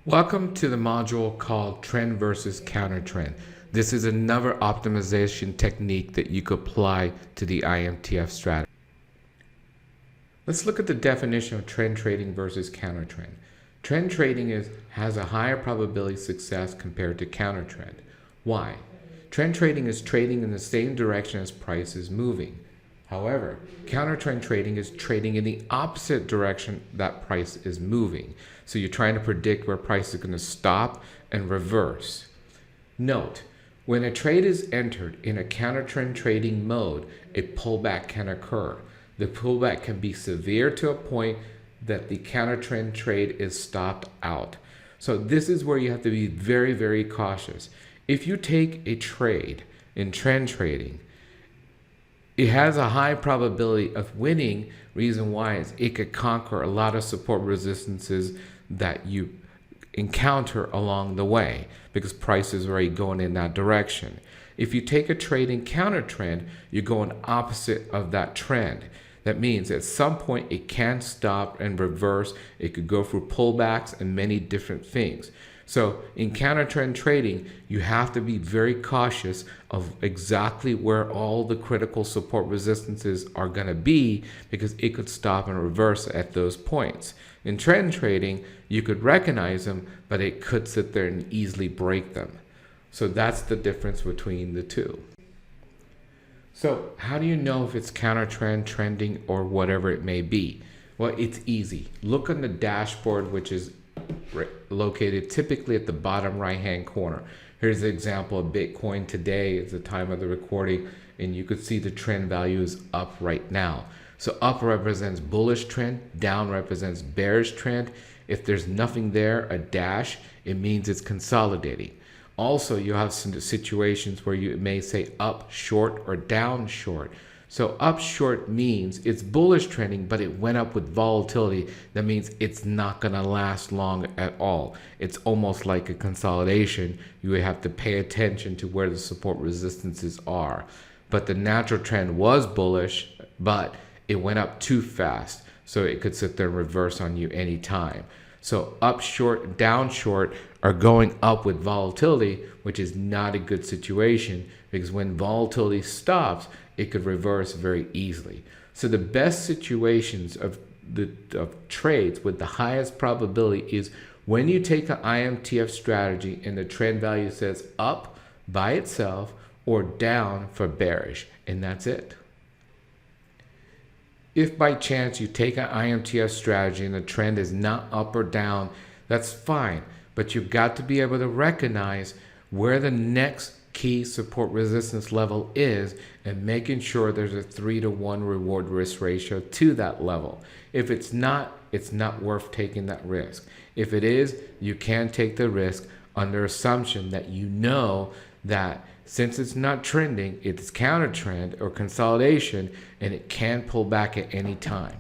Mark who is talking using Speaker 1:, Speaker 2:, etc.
Speaker 1: Welcome to the module called Trend versus Countertrend. This is another optimization technique that you could apply to the iMTF strategy. Let's look at the definition of trend trading versus countertrend. Trend trading has a higher probability of success compared to countertrend. Why? Trend trading is trading in the same direction as price is moving. However, countertrend trading is trading in the opposite direction that price is moving. So you're trying to predict where price is going to stop and reverse. Note, when a trade is entered in a countertrend trading mode, a pullback can occur. The pullback can be severe to a point that the countertrend trade is stopped out. So this is where you have to be very, very cautious. If you take a trade in trend trading, it has a high probability of winning. Reason why is it could conquer a lot of support resistances that you encounter along the way because price is already going in that direction. If you take a trade in countertrend, you're going opposite of that trend. That means at some point it can stop and reverse. It could go through pullbacks and many different things. So in countertrend trading, you have to be very cautious of exactly where all the critical support resistances are going to be because it could stop and reverse at those points. In trend trading, you could recognize them, but it could sit there and easily break them. So that's the difference between the two. So how do you know if it's countertrend, trending, or whatever it may be? Well, it's easy. Look on the dashboard, which is located typically at the bottom right hand corner. Here's an example of Bitcoin today. It's the time of the recording, and you could see the trend value is up right now. So up represents bullish trend, down represents bearish trend. If there's nothing there, a dash, it means it's consolidating. Also, you have some situations where you may say up short or down short. So up short means it's bullish trending, but it went up with volatility. That means it's not going to last long at all. It's almost like a consolidation. You would have to pay attention to where the support resistances are. But the natural trend was bullish, but it went up too fast. So it could sit there and reverse on you anytime. So up short, down short are going up with volatility, which is not a good situation because when volatility stops, it could reverse very easily. So the best situations of trades with the highest probability is when you take an iMTF strategy and the trend value says up by itself or down for bearish, and that's it. If by chance you take an iMTF strategy and the trend is not up or down, that's fine. But you've got to be able to recognize where the next key support resistance level is and making sure there's a 3-to-1 reward risk ratio to that level. If it's not worth taking that risk. If it is, you can take the risk under assumption that you know that since it's not trending, it's counter trend or consolidation, and it can pull back at any time.